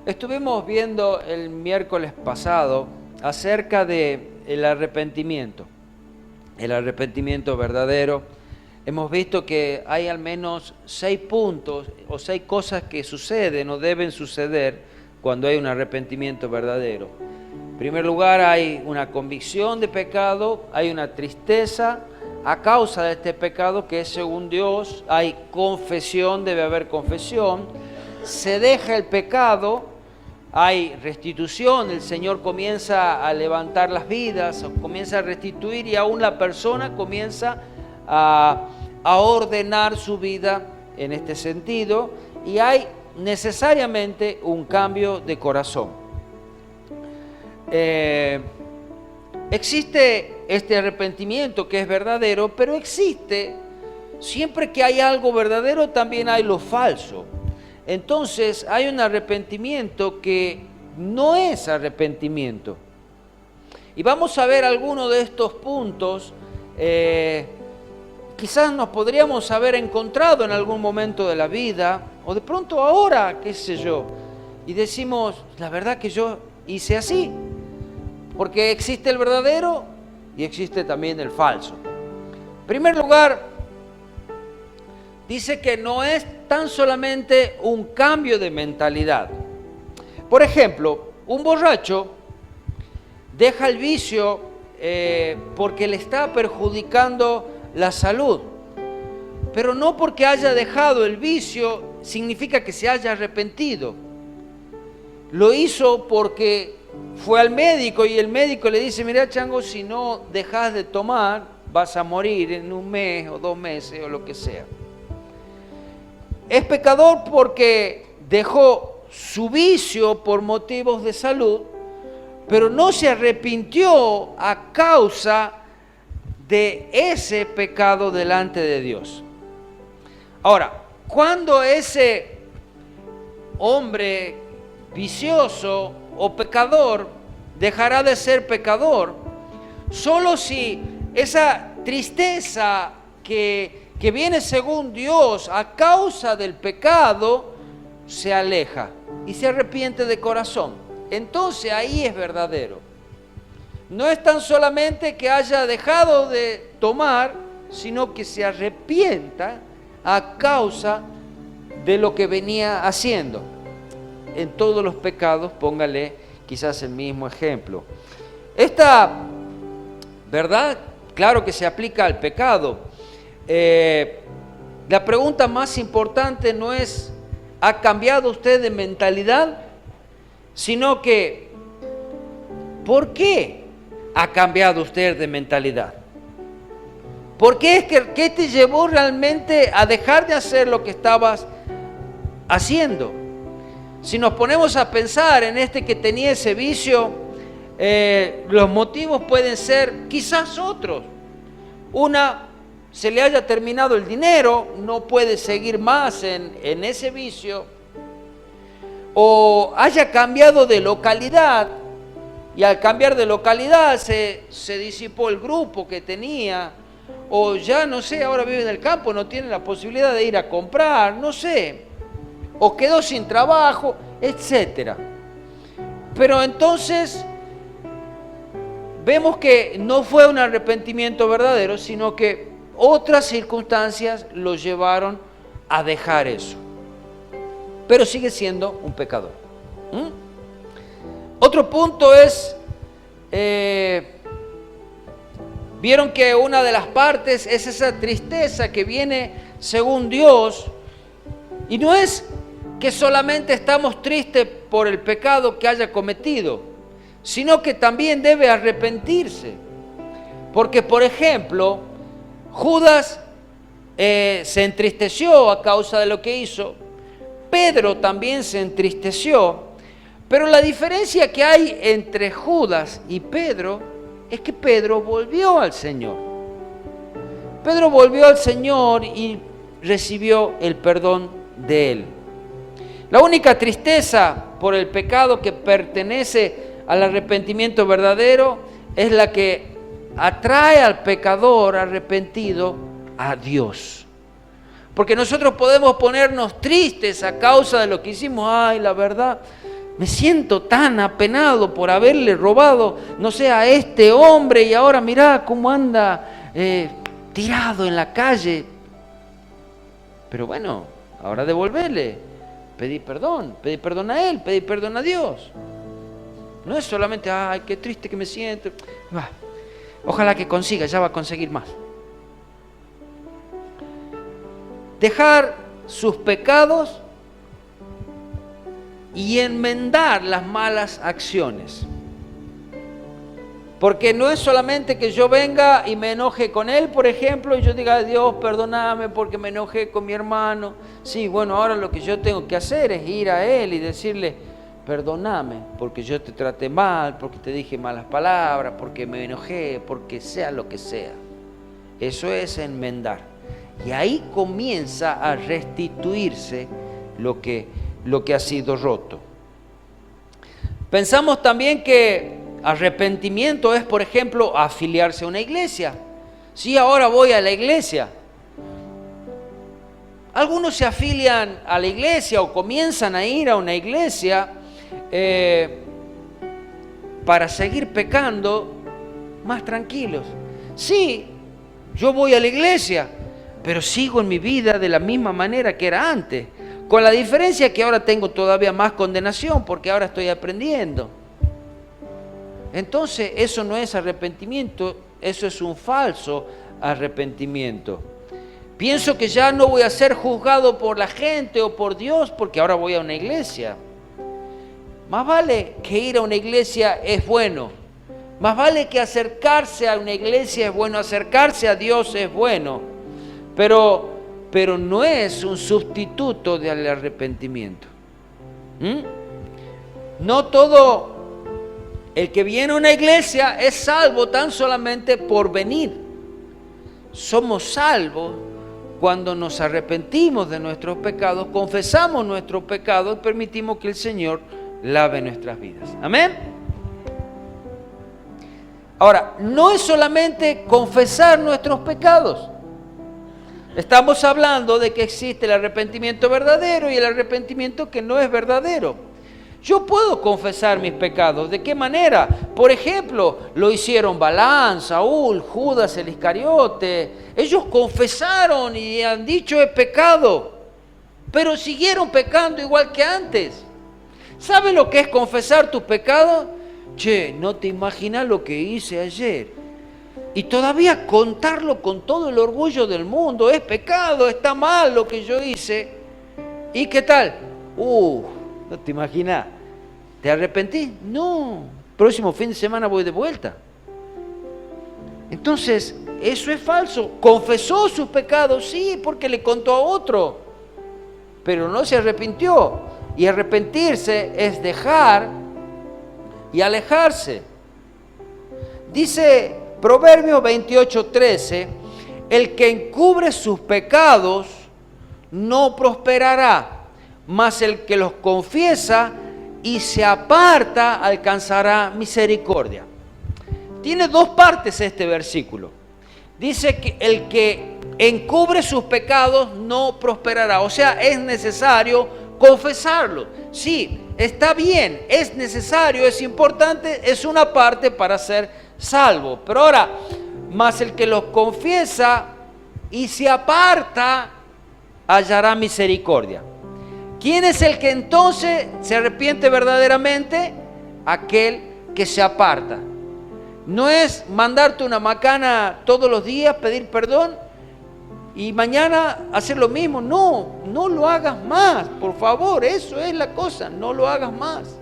Estuvimos viendo el miércoles pasado acerca de el arrepentimiento verdadero. Hemos visto que hay al menos 6 puntos o 6 cosas que suceden o deben suceder cuando hay un arrepentimiento verdadero. En primer lugar, hay una convicción de pecado, hay una tristeza a causa de este pecado que es según Dios, hay confesión, debe haber confesión, se deja el pecado, hay restitución, el Señor comienza a levantar las vidas, comienza a restituir y aún la persona comienza a ordenar su vida en este sentido y hay necesariamente un cambio de corazón. Existe este arrepentimiento que es verdadero, pero existe, siempre que hay algo verdadero también hay lo falso. Entonces hay un arrepentimiento que no es arrepentimiento. Y vamos a ver algunos de estos puntos. Quizás nos podríamos haber encontrado en algún momento de la vida, o de pronto ahora, qué sé yo, y decimos, la verdad que yo hice así, porque existe el verdadero y existe también el falso. En primer lugar, dice que no es tan solamente un cambio de mentalidad. Por ejemplo, un borracho deja el vicio porque le está perjudicando la salud, pero no porque haya dejado el vicio significa que se haya arrepentido. Lo hizo porque fue al médico y el médico le dice, mira chango, si no dejas de tomar vas a morir en 1 mes o 2 meses o lo que sea. Es pecador porque dejó su vicio por motivos de salud, pero no se arrepintió a causa de ese pecado delante de Dios. Ahora, cuando ese hombre vicioso o pecador dejará de ser pecador, solo si esa tristeza que viene según Dios a causa del pecado se aleja y se arrepiente de corazón. Entonces ahí es verdadero. No es tan solamente que haya dejado de tomar, sino que se arrepienta a causa de lo que venía haciendo. En todos los pecados, póngale quizás el mismo ejemplo. Esta verdad, claro que se aplica al pecado. La pregunta más importante no es ¿ha cambiado usted de mentalidad? Sino que ¿por qué ha cambiado usted de mentalidad? ¿Por qué qué te llevó realmente a dejar de hacer lo que estabas haciendo? Si nos ponemos a pensar en este que tenía ese vicio, los motivos pueden ser quizás otros. Una, se le haya terminado el dinero, no puede seguir más en ese vicio, o haya cambiado de localidad y al cambiar de localidad se disipó el grupo que tenía, o ya no sé, ahora vive en el campo, no tiene la posibilidad de ir a comprar, no sé, o quedó sin trabajo, etcétera. Pero entonces vemos que no fue un arrepentimiento verdadero, sino que otras circunstancias lo llevaron a dejar eso. Pero sigue siendo un pecador. Otro punto es, vieron que una de las partes es esa tristeza que viene según Dios, y no es que solamente estamos tristes por el pecado que haya cometido, sino que también debe arrepentirse. Porque, por ejemplo, Judas se entristeció a causa de lo que hizo, Pedro también se entristeció, pero la diferencia que hay entre Judas y Pedro es que Pedro volvió al Señor. Pedro volvió al Señor y recibió el perdón de Él. La única tristeza por el pecado que pertenece al arrepentimiento verdadero es la que atrae al pecador arrepentido a Dios. Porque nosotros podemos ponernos tristes a causa de lo que hicimos. Ay, la verdad, Me siento tan apenado por haberle robado, no sé, a este hombre y ahora mirá cómo anda tirado en la calle. Pero bueno, ahora devolverle, pedir perdón a él, pedir perdón a Dios. No es solamente, ay, qué triste que me siento. Ojalá que consiga, ya va a conseguir más. Dejar sus pecados y enmendar las malas acciones. Porque no es solamente que yo venga y me enoje con él, por ejemplo, y yo diga, Dios, perdóname porque me enojé con mi hermano. Sí, bueno, ahora lo que yo tengo que hacer es ir a él y decirle, perdóname porque yo te traté mal, porque te dije malas palabras, porque me enojé, porque sea lo que sea. Eso es enmendar. Y ahí comienza a restituirse lo que ha sido roto. Pensamos también que arrepentimiento es, por ejemplo, afiliarse a una iglesia. Sí, ahora voy a la iglesia. Algunos se afilian a la iglesia o comienzan a ir a una iglesia para seguir pecando más tranquilos. Sí, yo voy a la iglesia, pero sigo en mi vida de la misma manera que era antes. Con la diferencia que ahora tengo todavía más condenación porque ahora estoy aprendiendo. Entonces eso no es arrepentimiento, eso es un falso arrepentimiento. Pienso que ya no voy a ser juzgado por la gente o por Dios porque ahora voy a una iglesia. Más vale que ir a una iglesia es bueno. Más vale que acercarse a una iglesia es bueno, acercarse a Dios es bueno. Pero no es un sustituto del arrepentimiento. No todo el que viene a una iglesia es salvo tan solamente por venir. Somos salvos cuando nos arrepentimos de nuestros pecados, confesamos nuestros pecados y permitimos que el Señor lave nuestras vidas. Amén. Ahora, no es solamente confesar nuestros pecados. Estamos hablando de que existe el arrepentimiento verdadero y el arrepentimiento que no es verdadero. Yo puedo confesar mis pecados. ¿De qué manera? Por ejemplo, lo hicieron Balaam, Saúl, Judas el Iscariote. Ellos confesaron y han dicho es pecado, pero siguieron pecando igual que antes. ¿Sabe lo que es confesar tus pecados? Che, no te imaginas lo que hice ayer. Y todavía contarlo con todo el orgullo del mundo. Es pecado, está mal lo que yo hice. ¿Y qué tal? No te imaginas. ¿Te arrepentí? No. Próximo fin de semana voy de vuelta. Entonces, eso es falso. Confesó sus pecados, sí, porque le contó a otro. Pero no se arrepintió. Y arrepentirse es dejar y alejarse. Dice Proverbios 28:13, el que encubre sus pecados no prosperará, mas el que los confiesa y se aparta alcanzará misericordia. Tiene dos partes este versículo. Dice que el que encubre sus pecados no prosperará, o sea, es necesario confesarlo. Sí, está bien, es necesario, es importante, es una parte para ser salvo. Pero ahora, más el que los confiesa y se aparta, hallará misericordia. ¿Quién es el que entonces se arrepiente verdaderamente? Aquel que se aparta. No es mandarte una macana todos los días, pedir perdón y mañana hacer lo mismo. No lo hagas más, por favor, eso es la cosa, no lo hagas más.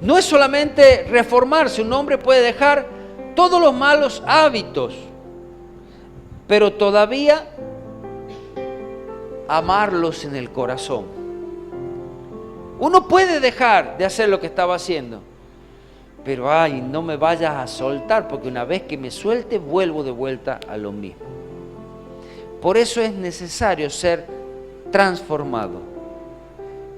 No es solamente reformarse, un hombre puede dejar todos los malos hábitos, pero todavía amarlos en el corazón. Uno puede dejar de hacer lo que estaba haciendo, pero no me vayas a soltar, porque una vez que me suelte, vuelvo de vuelta a lo mismo. Por eso es necesario ser transformado.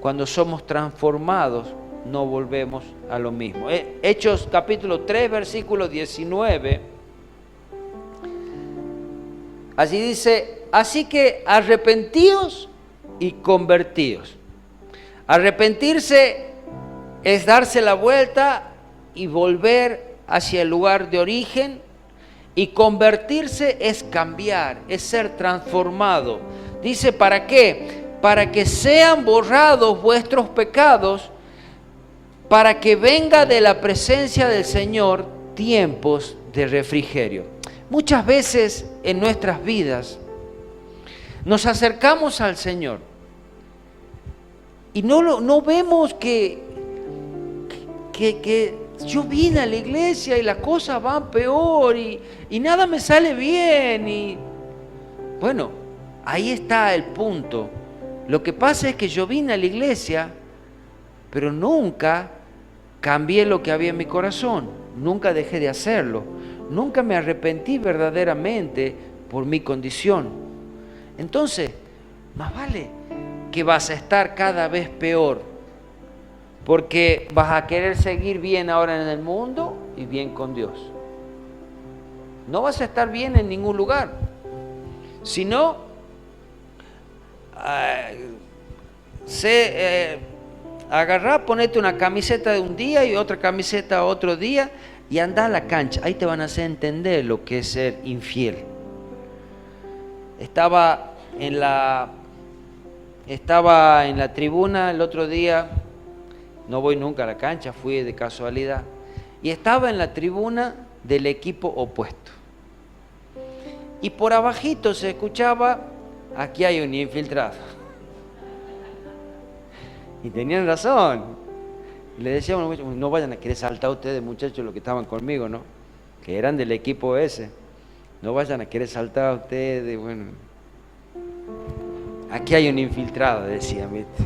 Cuando somos transformados, no volvemos a lo mismo. Hechos capítulo 3, versículo 19. Allí dice, así que arrepentíos y convertidos. Arrepentirse es darse la vuelta y volver hacia el lugar de origen, y convertirse es cambiar, es ser transformado. Dice, ¿para qué? Para que sean borrados vuestros pecados, para que venga de la presencia del Señor tiempos de refrigerio. Muchas veces en nuestras vidas nos acercamos al Señor y no vemos que yo vine a la iglesia y las cosas van peor y nada me sale bien. Y bueno, ahí está el punto. Lo que pasa es que yo vine a la iglesia, pero nunca cambié lo que había en mi corazón, nunca dejé de hacerlo, nunca me arrepentí verdaderamente por mi condición. Entonces, más vale que vas a estar cada vez peor, porque vas a querer seguir bien ahora en el mundo y bien con Dios. No vas a estar bien en ningún lugar, sino agarrá, ponete una camiseta de un día y otra camiseta otro día y anda a la cancha. Ahí te van a hacer entender lo que es ser infiel. Estaba en la tribuna el otro día, no voy nunca a la cancha, fui de casualidad, y estaba en la tribuna del equipo opuesto. Y por abajito se escuchaba, aquí hay un infiltrado. Y tenían razón. Le decíamos, no vayan a querer saltar ustedes, muchachos, los que estaban conmigo, ¿no? Que eran del equipo ese. No vayan a querer saltar ustedes, bueno. Aquí hay un infiltrado, decía, ¿viste?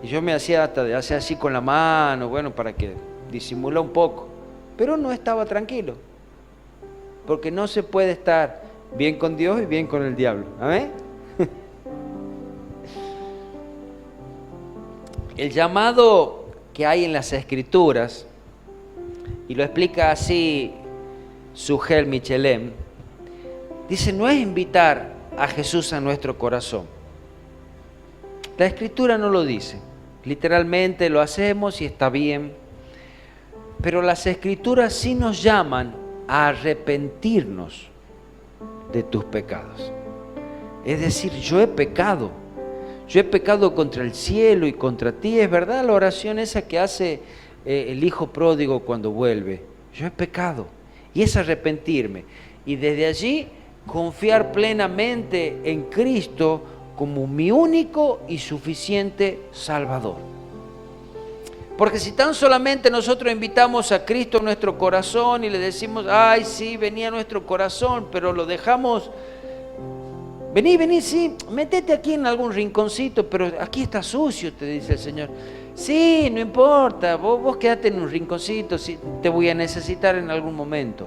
Y yo me hacía hasta de hacer así con la mano, bueno, para que disimulara un poco. Pero no estaba tranquilo. Porque no se puede estar bien con Dios y bien con el diablo. ¿Amén? El llamado que hay en las Escrituras, y lo explica así Sugel Michelem, dice, no es invitar a Jesús a nuestro corazón. La Escritura no lo dice. Literalmente lo hacemos y está bien. Pero las Escrituras sí nos llaman a arrepentirnos de tus pecados. Es decir, yo he pecado contra el cielo y contra ti. Es verdad la oración esa que hace el hijo pródigo cuando vuelve. Yo he pecado y es arrepentirme. Y desde allí confiar plenamente en Cristo como mi único y suficiente Salvador. Porque si tan solamente nosotros invitamos a Cristo a nuestro corazón y le decimos, ay, sí, venía a nuestro corazón, pero lo dejamos, vení, sí, métete aquí en algún rinconcito, pero aquí está sucio, te dice el Señor. Sí, no importa, vos quédate en un rinconcito, si te voy a necesitar en algún momento.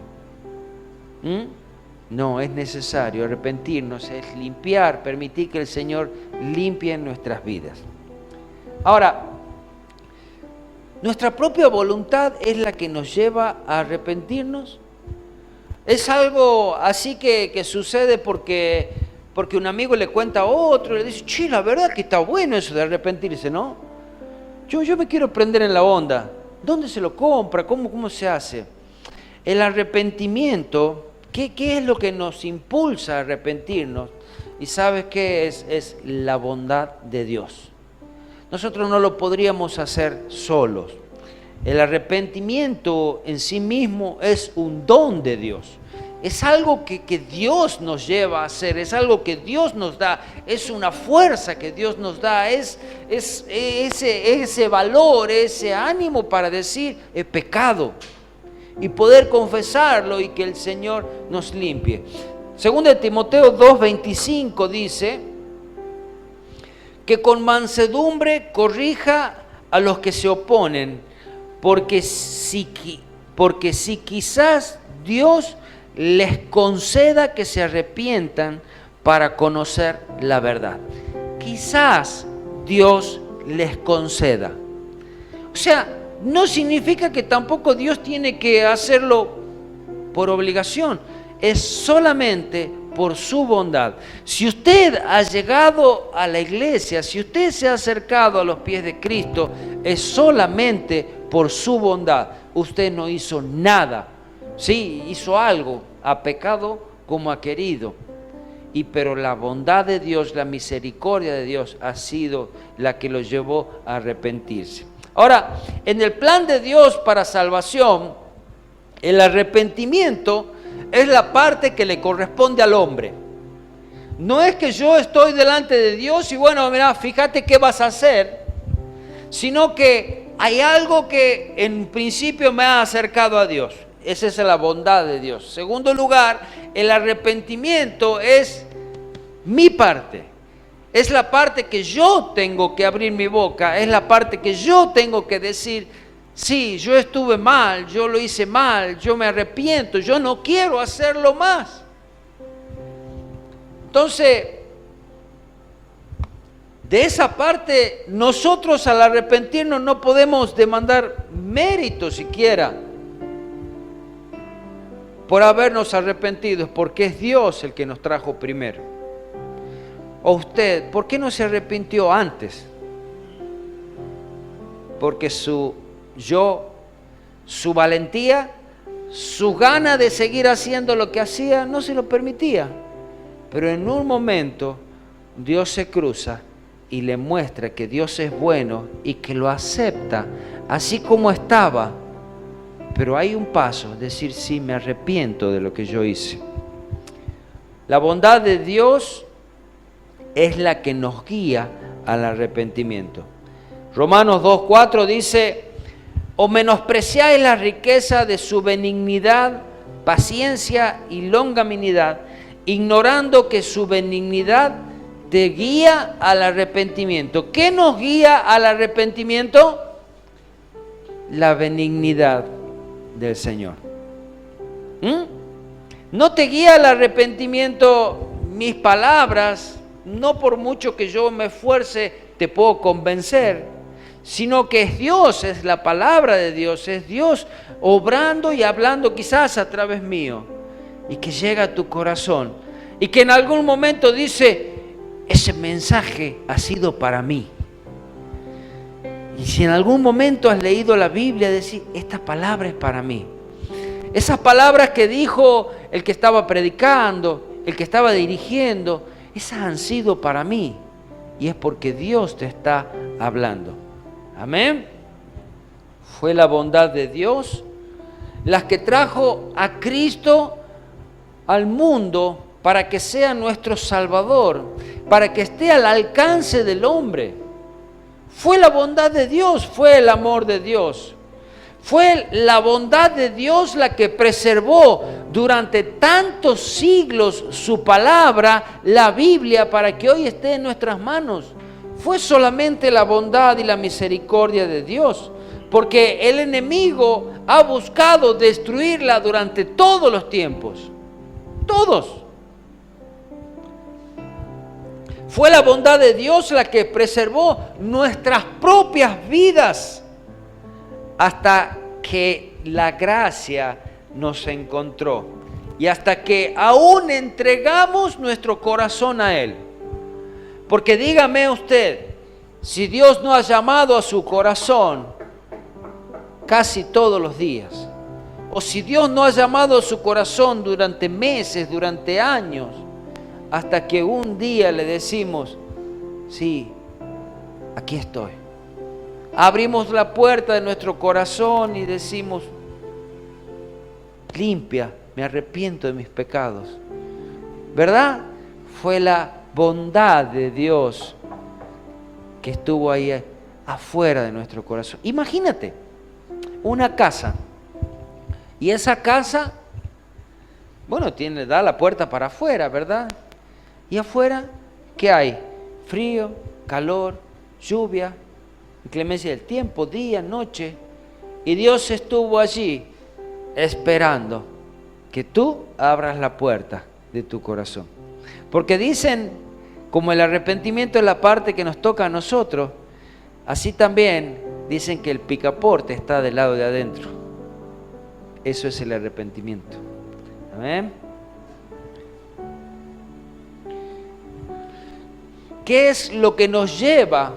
No, es necesario arrepentirnos, es limpiar, permitir que el Señor limpie nuestras vidas. Ahora, ¿nuestra propia voluntad es la que nos lleva a arrepentirnos? ¿Es algo así que sucede porque un amigo le cuenta a otro y le dice, che, la verdad que está bueno eso de arrepentirse, ¿no? Yo me quiero prender en la onda. ¿Dónde se lo compra? ¿Cómo se hace? El arrepentimiento, ¿qué es lo que nos impulsa a arrepentirnos? ¿Y sabes qué es? Es la bondad de Dios. Nosotros no lo podríamos hacer solos. El arrepentimiento en sí mismo es un don de Dios. Es algo que Dios nos lleva a hacer, es algo que Dios nos da, es una fuerza que Dios nos da, es ese valor, ese ánimo para decir, he pecado, y poder confesarlo y que el Señor nos limpie. Según Timoteo 2:25 dice, que con mansedumbre corrija a los que se oponen, porque si quizás Dios les conceda que se arrepientan para conocer la verdad. Quizás Dios les conceda. O sea, no significa que tampoco Dios tiene que hacerlo por obligación. Es solamente por su bondad. Si usted ha llegado a la iglesia, si usted se ha acercado a los pies de Cristo, es solamente por su bondad. Usted no hizo nada. Sí, hizo algo, ha pecado como ha querido. Pero la bondad de Dios, la misericordia de Dios ha sido la que lo llevó a arrepentirse. Ahora, en el plan de Dios para salvación, el arrepentimiento es la parte que le corresponde al hombre. No es que yo estoy delante de Dios y bueno, mira, fíjate qué vas a hacer, sino que hay algo que en principio me ha acercado a Dios. Esa es la bondad de Dios. Segundo lugar, el arrepentimiento es mi parte. Es la parte que yo tengo que abrir mi boca, es la parte que yo tengo que decir, sí, yo estuve mal, yo lo hice mal, yo me arrepiento, yo no quiero hacerlo más. Entonces, de esa parte, nosotros al arrepentirnos no podemos demandar mérito siquiera por habernos arrepentido, porque es Dios el que nos trajo primero. O usted, ¿por qué no se arrepintió antes? Porque su valentía, su gana de seguir haciendo lo que hacía, no se lo permitía. Pero en un momento, Dios se cruza y le muestra que Dios es bueno y que lo acepta así como estaba. Pero hay un paso, decir, sí, me arrepiento de lo que yo hice. La bondad de Dios es la que nos guía al arrepentimiento. Romanos 2:4 dice, o menospreciáis la riqueza de su benignidad, paciencia y longanimidad, ignorando que su benignidad te guía al arrepentimiento. ¿Qué nos guía al arrepentimiento? La benignidad del Señor. No te guía al arrepentimiento mis palabras, no por mucho que yo me esfuerce te puedo convencer, sino que es Dios, es la palabra de Dios, es Dios obrando y hablando quizás a través mío, y que llega a tu corazón, y que en algún momento dice, ese mensaje ha sido para mí. Y si en algún momento has leído la Biblia, decís, esta palabra es para mí. Esas palabras que dijo el que estaba predicando, el que estaba dirigiendo, esas han sido para mí. Y es porque Dios te está hablando. Amén. Fue la bondad de Dios las que trajo a Cristo al mundo para que sea nuestro Salvador, para que esté al alcance del hombre. Fue la bondad de Dios, fue el amor de Dios. Fue la bondad de Dios la que preservó durante tantos siglos su palabra, la Biblia, para que hoy esté en nuestras manos. Fue solamente la bondad y la misericordia de Dios, porque el enemigo ha buscado destruirla durante todos los tiempos. Todos. Fue la bondad de Dios la que preservó nuestras propias vidas hasta que la gracia nos encontró y hasta que aún entregamos nuestro corazón a Él. Porque dígame usted, si Dios no ha llamado a su corazón casi todos los días, o si Dios no ha llamado a su corazón durante meses, durante años, hasta que un día le decimos, sí, aquí estoy. Abrimos la puerta de nuestro corazón y decimos, limpia, me arrepiento de mis pecados. ¿Verdad? Fue la bondad de Dios que estuvo ahí afuera de nuestro corazón. Imagínate una casa y esa casa, bueno, da la puerta para afuera, ¿verdad? Y afuera, ¿qué hay? Frío, calor, lluvia, inclemencia del tiempo, día, noche. Y Dios estuvo allí esperando que tú abras la puerta de tu corazón. Porque dicen, como el arrepentimiento es la parte que nos toca a nosotros, así también dicen que el picaporte está del lado de adentro. Eso es el arrepentimiento. Amén. ¿qué es lo que nos lleva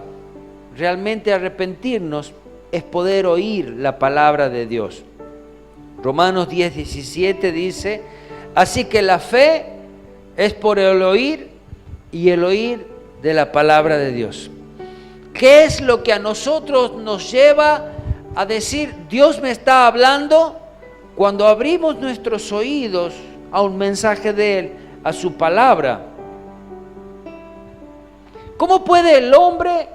realmente a arrepentirnos? Es poder oír la palabra de Dios. Romanos 10:17 dice: así que la fe es por el oír y el oír de la palabra de Dios. ¿Qué es lo que a nosotros nos lleva a decir, Dios me está hablando? Cuando abrimos nuestros oídos a un mensaje de Él, a su palabra. ¿Cómo puede el hombre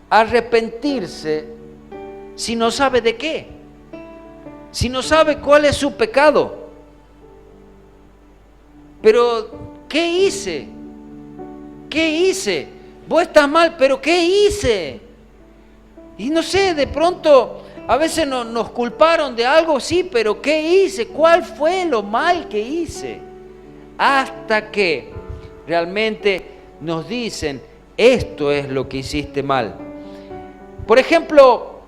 arrepentirse si no sabe de qué? Si no sabe cuál es su pecado. Pero, ¿qué hice? ¿Qué hice? Vos estás mal, pero ¿qué hice? Y no sé, de pronto a veces nos culparon de algo, sí, pero ¿qué hice? ¿Cuál fue lo mal que hice? Hasta que realmente nos dicen, esto es lo que hiciste mal. Por ejemplo,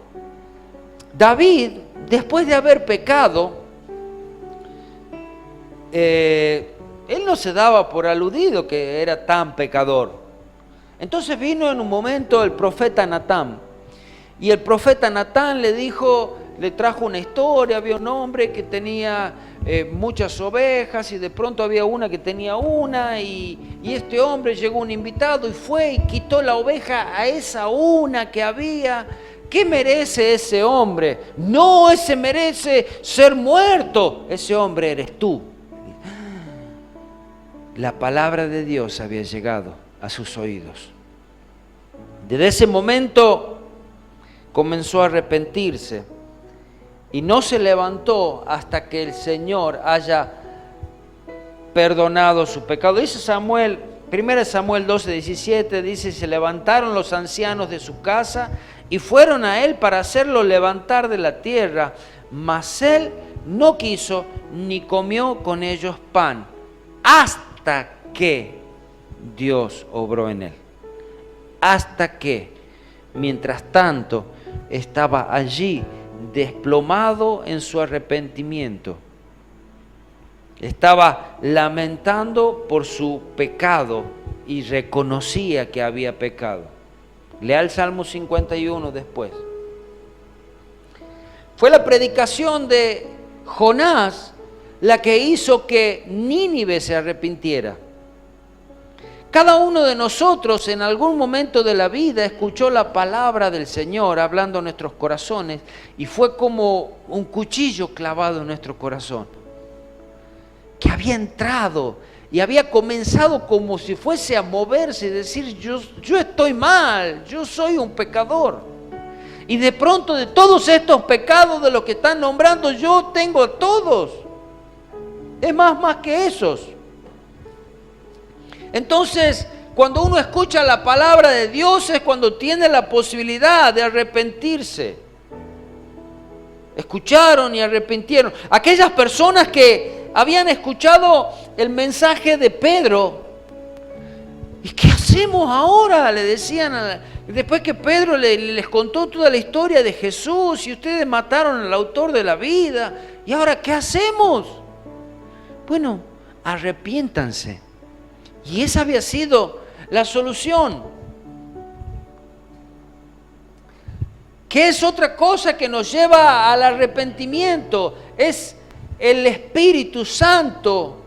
David, después de haber pecado, él no se daba por aludido que era tan pecador. Entonces vino en un momento el profeta Natán, y el profeta Natán le trajo una historia. Había un hombre que tenía muchas ovejas, y de pronto había una que tenía una, y este hombre llegó un invitado y fue y quitó la oveja a esa una que había. ¿Qué merece ese hombre? No, ese merece ser muerto. Ese hombre eres tú. La palabra de Dios había llegado a sus oídos. Desde ese momento comenzó a arrepentirse y no se levantó hasta que el Señor haya perdonado su pecado. Dice Samuel, 1 Samuel 12:17, dice: se levantaron los ancianos de su casa y fueron a él para hacerlo levantar de la tierra, mas él no quiso ni comió con ellos pan, hasta que Dios obró en él. Hasta que, mientras tanto, estaba allí desplomado en su arrepentimiento. Estaba lamentando por su pecado y reconocía que había pecado. Lea el Salmo 51 después. Fue la predicación de Jonás la que hizo que Nínive se arrepintiera. Cada uno de nosotros en algún momento de la vida escuchó la palabra del Señor hablando en nuestros corazones y fue como un cuchillo clavado en nuestro corazón, que había entrado y había comenzado como si fuese a moverse y decir, yo estoy mal, yo soy un pecador. Y de pronto de todos estos pecados de los que están nombrando, yo tengo todos. Es más que esos. Entonces, cuando uno escucha la palabra de Dios es cuando tiene la posibilidad de arrepentirse. Escucharon y arrepintieron. Aquellas personas que habían escuchado el mensaje de Pedro, ¿y qué hacemos ahora? Le decían, después que Pedro les contó toda la historia de Jesús y ustedes mataron al autor de la vida, ¿y ahora qué hacemos? Bueno, arrepiéntanse. Y esa había sido la solución. ¿Qué es otra cosa que nos lleva al arrepentimiento? Es el Espíritu Santo.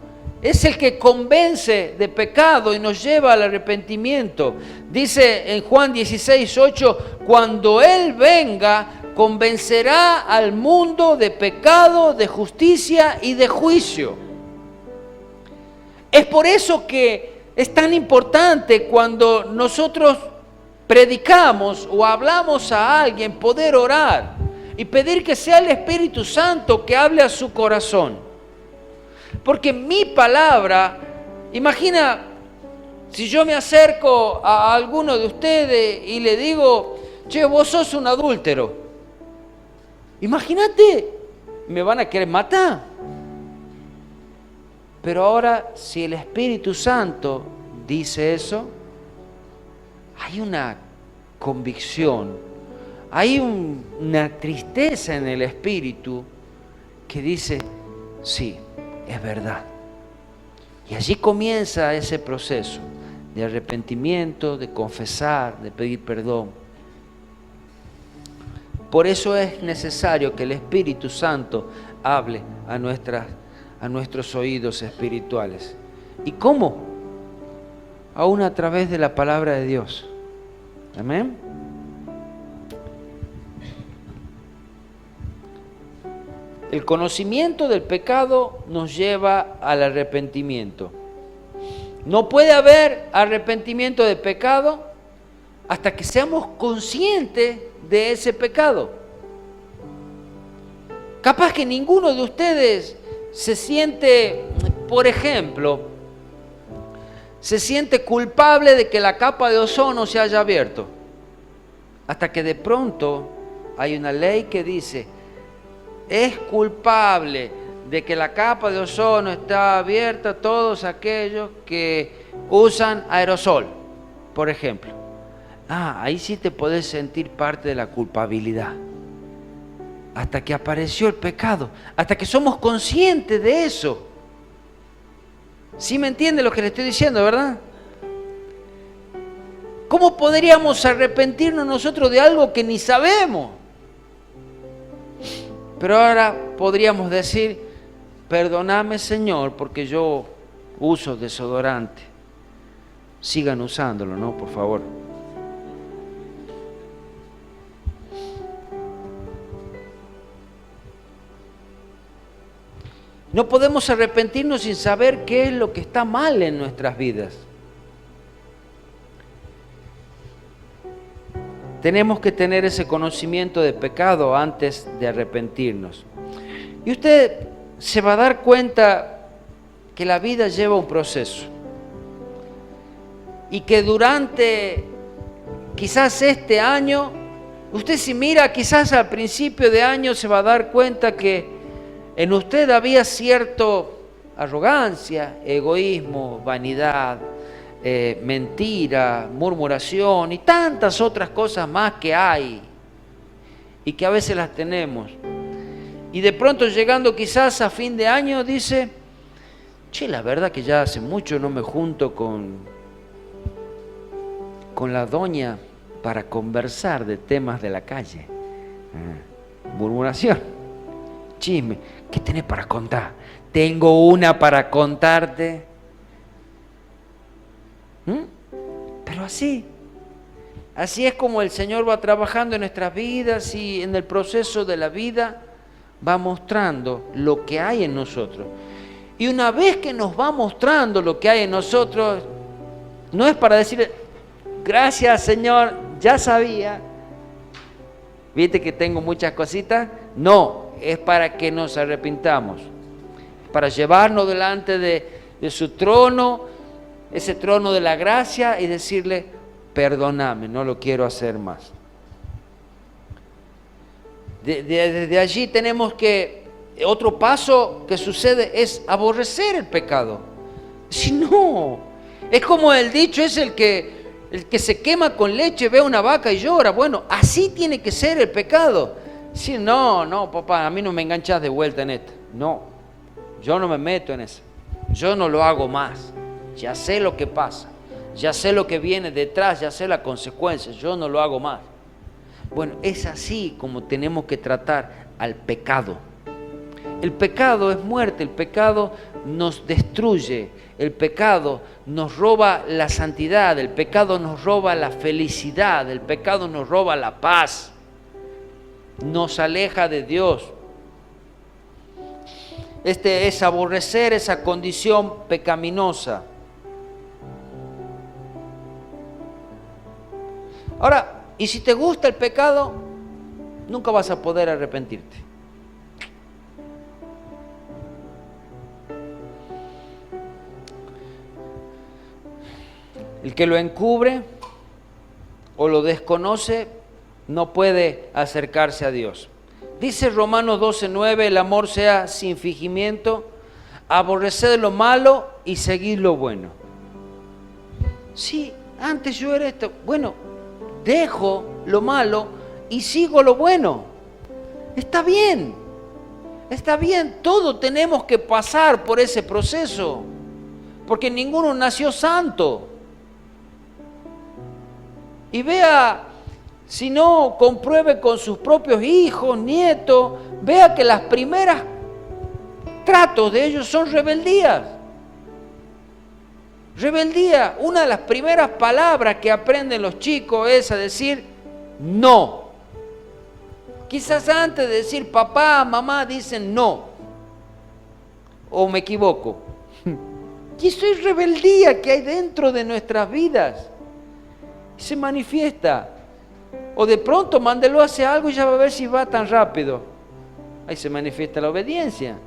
Es el que convence de pecado y nos lleva al arrepentimiento. Dice en Juan 16:8, cuando Él venga, convencerá al mundo de pecado, de justicia y de juicio. Es por eso que es tan importante cuando nosotros predicamos o hablamos a alguien, poder orar y pedir que sea el Espíritu Santo que hable a su corazón. Porque mi palabra, imagina si yo me acerco a alguno de ustedes y le digo, che, vos sos un adúltero. Imagínate, me van a querer matar. Pero ahora, si el Espíritu Santo dice eso, hay una convicción, hay una tristeza en el Espíritu que dice, sí, es verdad. Y allí comienza ese proceso de arrepentimiento, de confesar, de pedir perdón. Por eso es necesario que el Espíritu Santo hable a nuestros oídos espirituales. ¿Y cómo? Aún a través de la palabra de Dios. Amén. El conocimiento del pecado nos lleva al arrepentimiento. No puede haber arrepentimiento de pecado hasta que seamos conscientes de ese pecado. Capaz que ninguno de ustedes se siente, por ejemplo, se siente culpable de que la capa de ozono se haya abierto. Hasta que de pronto hay una ley que dice, es culpable de que la capa de ozono está abierta todos aquellos que usan aerosol, por ejemplo. Ahí sí te podés sentir parte de la culpabilidad. Hasta que apareció el pecado, hasta que somos conscientes de eso. ¿Sí me entiende lo que le estoy diciendo, verdad? ¿Cómo podríamos arrepentirnos nosotros de algo que ni sabemos? Pero ahora podríamos decir, perdóname, Señor, porque yo uso desodorante. Sigan usándolo, ¿no? Por favor. No podemos arrepentirnos sin saber qué es lo que está mal en nuestras vidas. Tenemos que tener ese conocimiento de pecado antes de arrepentirnos. Y usted se va a dar cuenta que la vida lleva un proceso. Y que durante quizás este año, usted si mira quizás al principio de año se va a dar cuenta que en usted había cierta arrogancia, egoísmo, vanidad, mentira, murmuración y tantas otras cosas más que hay y que a veces las tenemos. Y de pronto llegando quizás a fin de año dice, la verdad que ya hace mucho no me junto con la doña para conversar de temas de la calle. Murmuración, chisme. ¿Qué tenés para contar? Tengo una para contarte. Pero así es como el Señor va trabajando en nuestras vidas y en el proceso de la vida va mostrando lo que hay en nosotros. Y una vez que nos va mostrando lo que hay en nosotros, no es para decir, gracias Señor, ya sabía, viste que tengo muchas cositas. No, es para que nos arrepintamos, para llevarnos delante de su trono, ese trono de la gracia, y decirle, perdóname, no lo quiero hacer más. Desde allí tenemos que, otro paso que sucede es aborrecer el pecado. Si no, es como el dicho, es el que se quema con leche ve a una vaca y llora. Bueno, así tiene que ser el pecado. Si no, papá, a mí no me enganchas de vuelta en esto. No, yo no me meto en eso. Yo no lo hago más. Ya sé lo que pasa. Ya sé lo que viene detrás, ya sé las consecuencias. Yo no lo hago más. Bueno, es así como tenemos que tratar al pecado. El pecado es muerte, el pecado nos destruye, el pecado nos roba la santidad, el pecado nos roba la felicidad, el pecado nos roba la paz, nos aleja de Dios. Es aborrecer esa condición pecaminosa. Ahora, y si te gusta el pecado, nunca vas a poder arrepentirte. El que lo encubre o lo desconoce no puede acercarse a Dios. Dice Romanos 12:9, el amor sea sin fingimiento, aborreced lo malo y seguid lo bueno. Sí, antes yo era esto. Bueno, dejo lo malo y sigo lo bueno. Está bien, todos tenemos que pasar por ese proceso, porque ninguno nació santo. y vea, si no, compruebe con sus propios hijos, nietos, vea que las primeras tratos de ellos son rebeldías. Rebeldía, una de las primeras palabras que aprenden los chicos es a decir no. Quizás antes de decir papá, mamá, dicen no. ¿O me equivoco? Y eso es rebeldía que hay dentro de nuestras vidas. Y se manifiesta. O de pronto mándelo a hacer algo y ya va a ver si va tan rápido. Ahí se manifiesta la obediencia.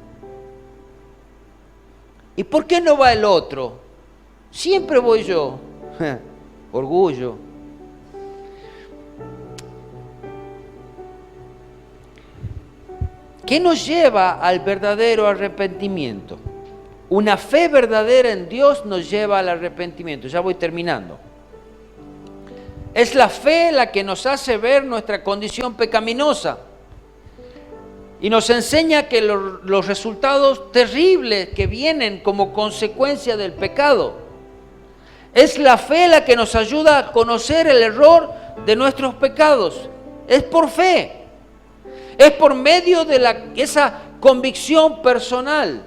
¿Y por qué no va el otro? Siempre voy yo. Orgullo. ¿Qué nos lleva al verdadero arrepentimiento? Una fe verdadera en Dios nos lleva al arrepentimiento. Ya voy terminando. Es la fe la que nos hace ver nuestra condición pecaminosa y nos enseña que los resultados terribles que vienen como consecuencia del pecado. Es la fe la que nos ayuda a conocer el error de nuestros pecados. Es por fe. Es por medio de esa convicción personal.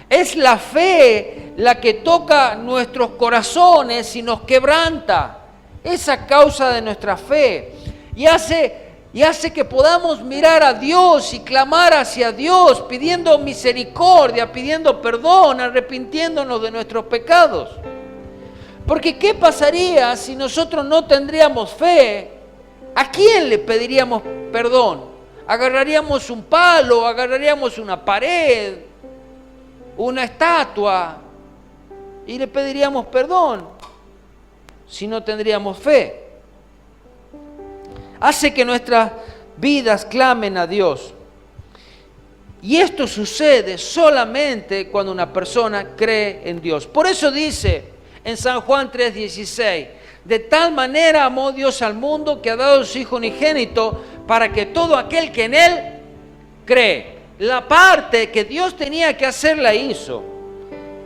Es la fe la que toca nuestros corazones y nos quebranta. Esa causa de nuestra fe. Y hace que podamos mirar a Dios y clamar hacia Dios, pidiendo misericordia, pidiendo perdón, arrepintiéndonos de nuestros pecados. Porque ¿qué pasaría si nosotros no tendríamos fe? ¿A quién le pediríamos perdón? Agarraríamos un palo, agarraríamos una pared, una estatua y le pediríamos perdón si no tendríamos fe. Hace que nuestras vidas clamen a Dios. Y esto sucede solamente cuando una persona cree en Dios. Por eso dice en San Juan 3:16, de tal manera amó Dios al mundo que ha dado a su Hijo unigénito para que todo aquel que en Él cree. La parte que Dios tenía que hacer la hizo.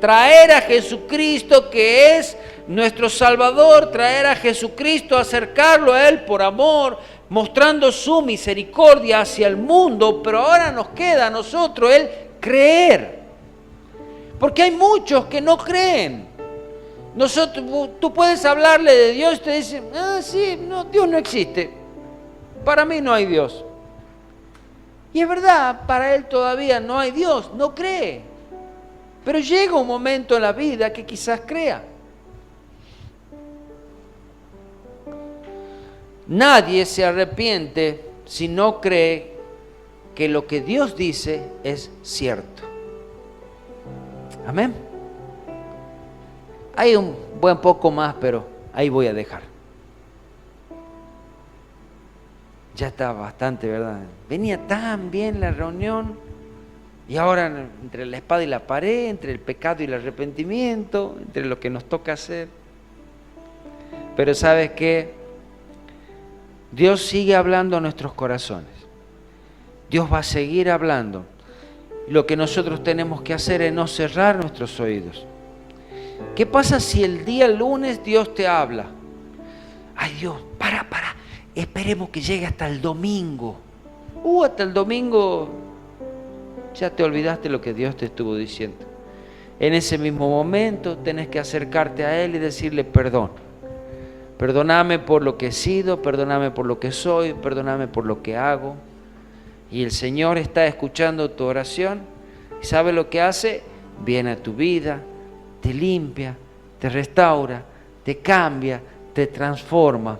Traer a Jesucristo, que es nuestro Salvador, traer a Jesucristo, acercarlo a Él por amor, mostrando su misericordia hacia el mundo, pero ahora nos queda a nosotros el creer. Porque hay muchos que no creen. Tú puedes hablarle de Dios y te dicen, sí, no, Dios no existe. Para mí no hay Dios. Y es verdad, para él todavía no hay Dios, no cree. Pero llega un momento en la vida que quizás crea. Nadie se arrepiente si no cree que lo que Dios dice es cierto. Amén. Hay un buen poco más, pero ahí voy a dejar. Ya está bastante, ¿verdad? Venía tan bien la reunión y ahora entre la espada y la pared, entre el pecado y el arrepentimiento, entre lo que nos toca hacer. Pero ¿sabes qué? Dios sigue hablando a nuestros corazones. Dios va a seguir hablando. Lo que nosotros tenemos que hacer es no cerrar nuestros oídos. ¿Qué pasa si el día lunes Dios te habla? Ay Dios, para, esperemos que llegue hasta el domingo. Hasta el domingo ya te olvidaste lo que Dios te estuvo diciendo. En ese mismo momento tenés que acercarte a Él y decirle perdón. Perdóname por lo que he sido, perdóname por lo que soy, perdóname por lo que hago. Y el Señor está escuchando tu oración y ¿sabe lo que hace? Viene a tu vida, te limpia, te restaura, te cambia, te transforma,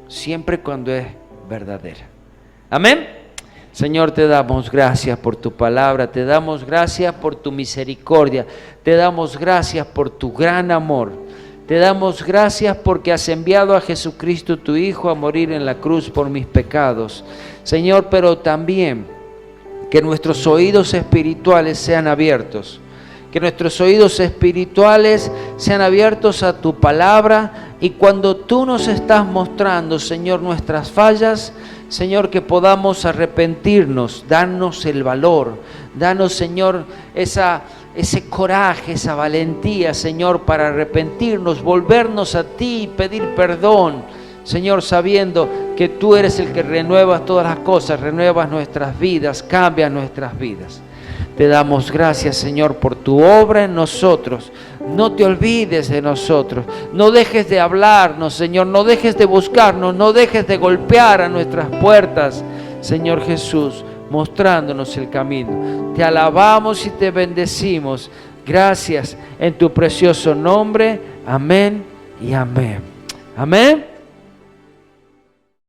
siempre cuando es verdadera. Amén. Señor, te damos gracias por tu palabra, te damos gracias por tu misericordia, te damos gracias por tu gran amor, te damos gracias porque has enviado a Jesucristo tu Hijo a morir en la cruz por mis pecados. Señor, pero también que nuestros oídos espirituales sean abiertos. Que nuestros oídos espirituales sean abiertos a tu palabra y cuando tú nos estás mostrando, Señor, nuestras fallas, Señor, que podamos arrepentirnos, danos el valor, danos, Señor, ese coraje, esa valentía, Señor, para arrepentirnos, volvernos a ti y pedir perdón. Señor, sabiendo que tú eres el que renuevas todas las cosas, renuevas nuestras vidas, cambias nuestras vidas. Te damos gracias, Señor, por tu obra en nosotros. No te olvides de nosotros. No dejes de hablarnos, Señor. No dejes de buscarnos. No dejes de golpear a nuestras puertas, Señor Jesús, mostrándonos el camino. Te alabamos y te bendecimos. Gracias en tu precioso nombre. Amén y amén. Amén.